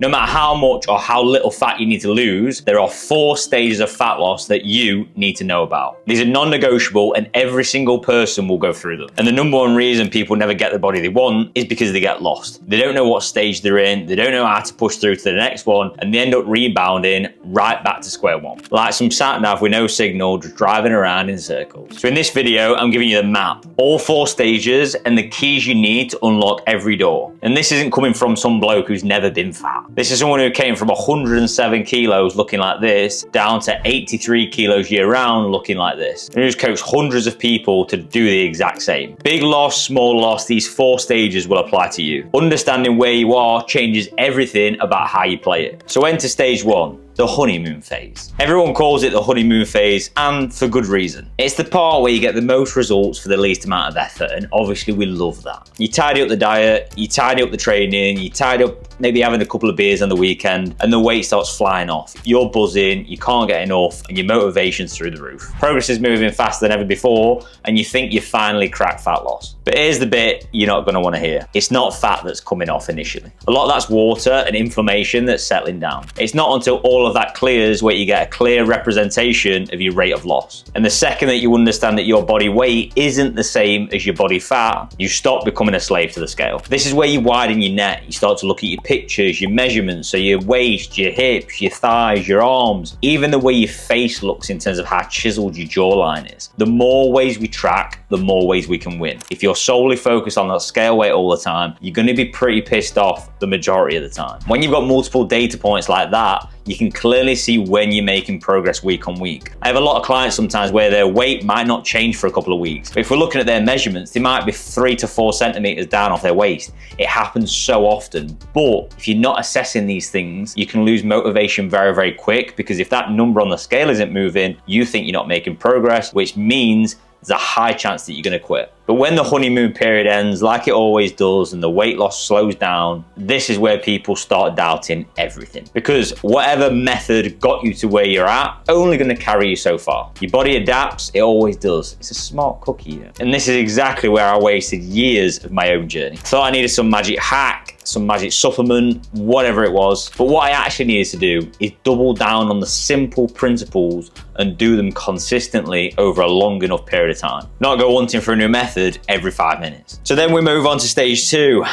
No matter how much or how little fat you need to lose, there are 4 stages of fat loss that you need to know about. These are non-negotiable and every single person will go through them. And the number one reason people never get the body they want is because they get lost. They don't know what stage they're in, they don't know how to push through to the next one, and they end up rebounding right back to square one. Like some sat nav with no signal, just driving around in circles. So in this video, I'm giving you the map, all 4 stages and the keys you need to unlock every door. And this isn't coming from some bloke who's never been fat. This is someone who came from 107 kilos looking like this, down to 83 kilos year round looking like this. And who's coached hundreds of people to do the exact same. Big loss, small loss, these 4 stages will apply to you. Understanding where you are changes everything about how you play it. So enter stage 1. The honeymoon phase. Everyone calls it the honeymoon phase, and for good reason. It's the part where you get the most results for the least amount of effort, and obviously we love that. You tidy up the diet, you tidy up the training, you tidy up maybe having a couple of beers on the weekend, and the weight starts flying off. You're buzzing, you can't get enough, and your motivation's through the roof. Progress is moving faster than ever before, and you think you finally cracked fat loss. But here's the bit you're not gonna wanna hear. It's not fat that's coming off initially. A lot of that's water and inflammation that's settling down. It's not until all of that clears where you get a clear representation of your rate of loss. And the second that you understand that your body weight isn't the same as your body fat, you stop becoming a slave to the scale. This is where you widen your net. You start to look at your pictures, your measurements, so your waist, your hips, your thighs, your arms, even the way your face looks in terms of how chiseled your jawline is. The more ways we track, the more ways we can win. If you're solely focused on that scale weight all the time, you're gonna be pretty pissed off the majority of the time. When you've got multiple data points like that, you can clearly see when you're making progress week on week. I have a lot of clients sometimes where their weight might not change for a couple of weeks, but if we're looking at their measurements, they might be 3 to 4 centimeters down off their waist. It happens so often. But if you're not assessing these things, you can lose motivation very, very quick, because if that number on the scale isn't moving, you think you're not making progress, which means there's a high chance that you're gonna quit. But when the honeymoon period ends, like it always does, and the weight loss slows down, this is where people start doubting everything. Because whatever method got you to where you're at, only gonna carry you so far. Your body adapts, it always does. It's a smart cookie, you know? And this is exactly where I wasted years of my own journey. Thought I needed some magic hack, some magic supplement, whatever it was. But what I actually needed to do is double down on the simple principles and do them consistently over a long enough period of time. Not go hunting for a new method every 5 minutes. So then we move on to stage 2,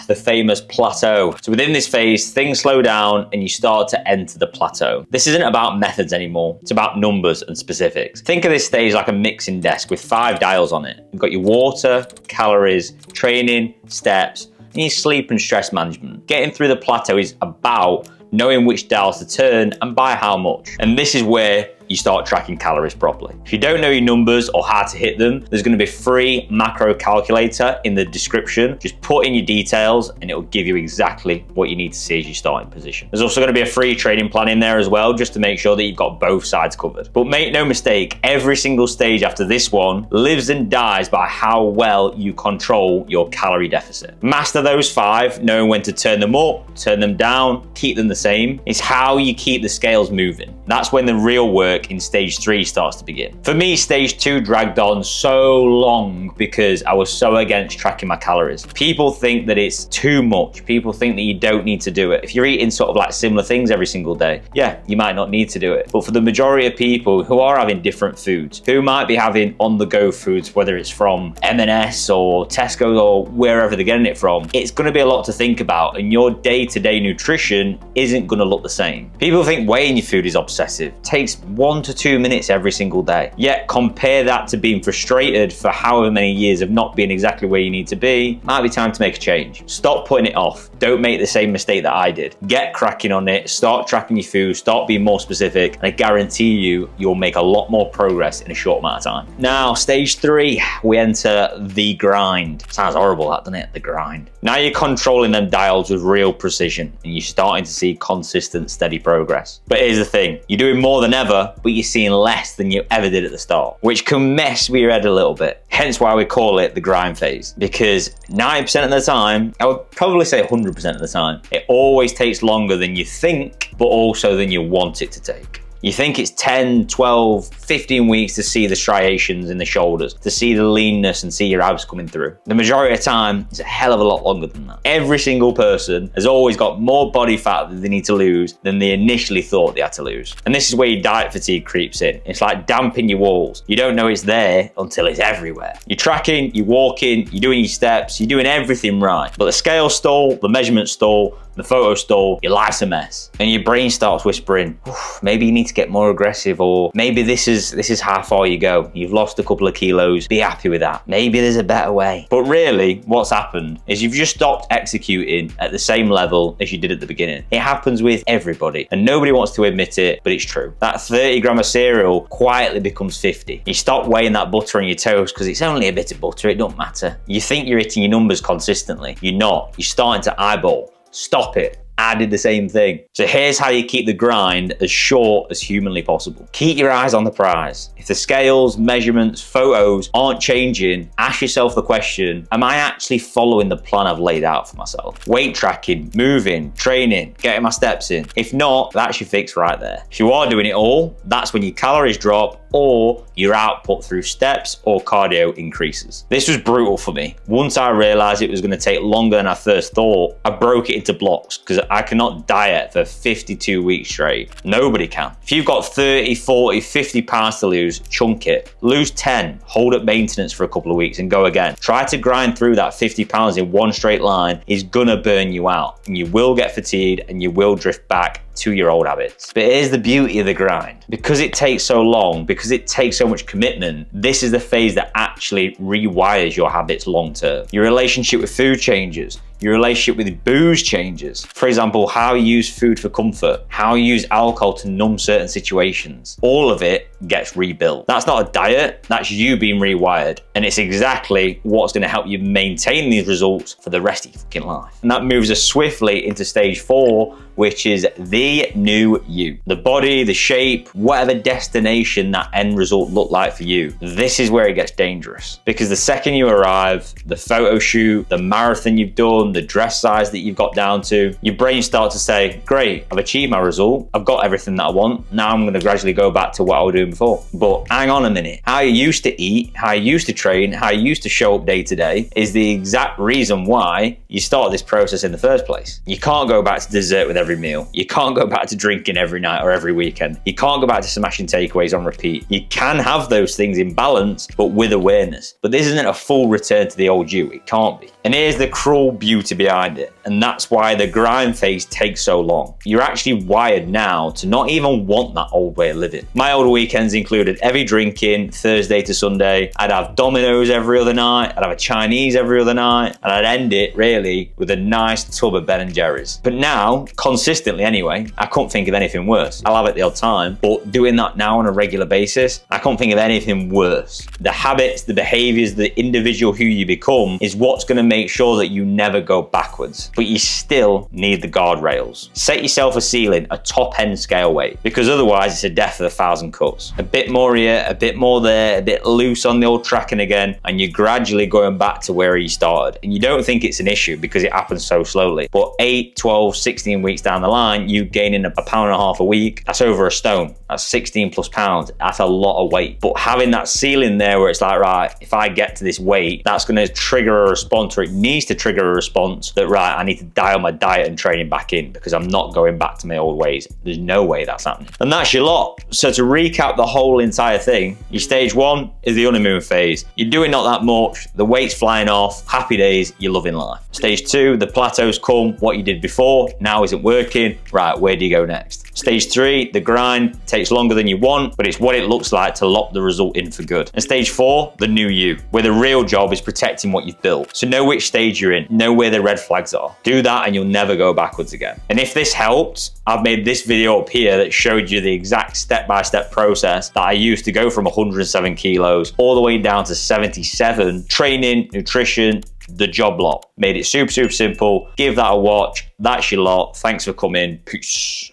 the famous plateau. So within this phase, things slow down and you start to enter the plateau. This isn't about methods anymore, it's about numbers and specifics. Think of this stage like a mixing desk with 5 dials on it. You've got your water, calories, training, steps, and your sleep and stress management. Getting through the plateau is about knowing which dials to turn and by how much. And this is where you start tracking calories properly. If you don't know your numbers or how to hit them, there's gonna be a free macro calculator in the description. Just put in your details and it'll give you exactly what you need to see as your starting position. There's also gonna be a free training plan in there as well, just to make sure that you've got both sides covered. But make no mistake, every single stage after this one lives and dies by how well you control your calorie deficit. Master those 5, knowing when to turn them up, turn them down, keep them the same. It's how you keep the scales moving. That's when the real work in stage 3 starts to begin. For me, stage 2 dragged on so long because I was so against tracking my calories. People think that it's too much. People think that you don't need to do it. If you're eating sort of like similar things every single day, yeah, you might not need to do it. But for the majority of people who are having different foods, who might be having on-the-go foods, whether it's from M&S or Tesco or wherever they're getting it from, it's gonna be a lot to think about, and your day-to-day nutrition isn't gonna look the same. People think weighing your food is obsessive. It takes 1 to 2 minutes every single day. Yet compare that to being frustrated for however many years of not being exactly where you need to be. Might be time to make a change. Stop putting it off. Don't make the same mistake that I did. Get cracking on it, start tracking your food, start being more specific, and I guarantee you'll make a lot more progress in a short amount of time. Now, stage 3, we enter the grind. Sounds horrible, that, doesn't it? The grind. Now you're controlling them dials with real precision, and you're starting to see consistent, steady progress. But here's the thing, you're doing more than ever, but you're seeing less than you ever did at the start, which can mess with your head a little bit. Hence why we call it the grind phase, because 90% of the time, I would probably say 100% of the time, it always takes longer than you think, but also than you want it to take. You think it's 10, 12, 15 weeks to see the striations in the shoulders, to see the leanness and see your abs coming through. The majority of the time, it's a hell of a lot longer than that. Every single person has always got more body fat that they need to lose than they initially thought they had to lose. And this is where your diet fatigue creeps in. It's like damping your walls. You don't know it's there until it's everywhere. You're tracking, you're walking, you're doing your steps, you're doing everything right. But the scale stall, the measurement stall, the photo stall, your life's a mess. And your brain starts whispering, maybe you need to get more aggressive, or maybe this is how far you go. You've lost a couple of kilos, be happy with that. Maybe there's a better way. But really, what's happened is you've just stopped executing at the same level as you did at the beginning. It happens with everybody, and nobody wants to admit it, but it's true. That 30 gram of cereal quietly becomes 50. You stop weighing that butter on your toast because it's only a bit of butter, it don't matter. You think you're hitting your numbers consistently. You're not. You're starting to eyeball. Stop it. I did the same thing. So here's how you keep the grind as short as humanly possible. Keep your eyes on the prize. If the scales, measurements, photos aren't changing, ask yourself the question, am I actually following the plan I've laid out for myself? Weight tracking, moving, training, getting my steps in. If not, that's your fix right there. If you are doing it all, that's when your calories drop or your output through steps or cardio increases. This was brutal for me. Once I realized it was going to take longer than I first thought, I broke it into blocks because I cannot diet for 52 weeks straight. Nobody can. If you've got 30, 40, 50 pounds to lose, chunk it. Lose 10, hold up maintenance for a couple of weeks and go again. Try to grind through that 50 pounds in one straight line is gonna burn you out. And you will get fatigued and you will drift back to your old habits. But here's the beauty of the grind. Because it takes so long, because it takes so much commitment, this is the phase that actually rewires your habits long term. Your relationship with food changes. Your relationship with booze changes. For example, how you use food for comfort, how you use alcohol to numb certain situations. All of it gets rebuilt. That's not a diet, that's you being rewired. And it's exactly what's gonna help you maintain these results for the rest of your fucking life. And that moves us swiftly into stage 4, which is the new you. The body, the shape, whatever destination that end result looked like for you. This is where it gets dangerous. Because the second you arrive, the photo shoot, the marathon you've done, the dress size that you've got down to, your brain starts to say, great, I've achieved my result, I've got everything that I want, now I'm gonna gradually go back to what I was doing before. But hang on a minute, how you used to eat, how you used to train, how you used to show up day to day is the exact reason why you started this process in the first place. You can't go back to dessert with every meal. You can't go back to drinking every night or every weekend. You can't go back to smashing takeaways on repeat. You can have those things in balance, but with awareness. But this isn't a full return to the old you, it can't be. And here's the cruel beauty behind it. And that's why the grind phase takes so long. You're actually wired now to not even want that old way of living. My old weekends included heavy drinking, Thursday to Sunday. I'd have Domino's every other night. I'd have a Chinese every other night. And I'd end it really with a nice tub of Ben & Jerry's. But now, consistently anyway, I couldn't think of anything worse. I'll have it the odd time, but doing that now on a regular basis, I can't think of anything worse. The habits, the behaviors, the individual who you become is what's going to make sure that you never go backwards. But you still need the guardrails. Set yourself a ceiling, a top end scale weight, because otherwise it's a death of 1,000 cuts. A bit more here, a bit more there, a bit loose on the old tracking again, and you're gradually going back to where you started. And you don't think it's an issue because it happens so slowly. But 8, 12, 16 weeks down the line, you gaining a pound and a half a week, that's over a stone. That's 16 plus pounds. That's a lot of weight. But having that ceiling there where it's like, right, if I get to this weight, that's going to trigger a response, or it needs to trigger a response that, right, I need to dial my diet and training back in because I'm not going back to my old ways. There's no way that's happening. And that's your lot. So to recap the whole entire thing, your stage 1 is the honeymoon phase. You're doing not that much, the weight's flying off, happy days, you're loving life. Stage 2, the plateaus come, what you did before now isn't working, right, where do you go next? Stage 3, the grind takes longer than you want, but it's what it looks like to lock the result in for good. And stage 4, the new you, where the real job is protecting what you've built. So know which stage you're in, know where the red flags are. Do that and you'll never go backwards again. And if this helped, I've made this video up here that showed you the exact step-by-step process that I used to go from 107 kilos all the way down to 77, training, nutrition, the job lot. Made it super, super simple. Give that a watch. That's your lot. Thanks for coming. Peace.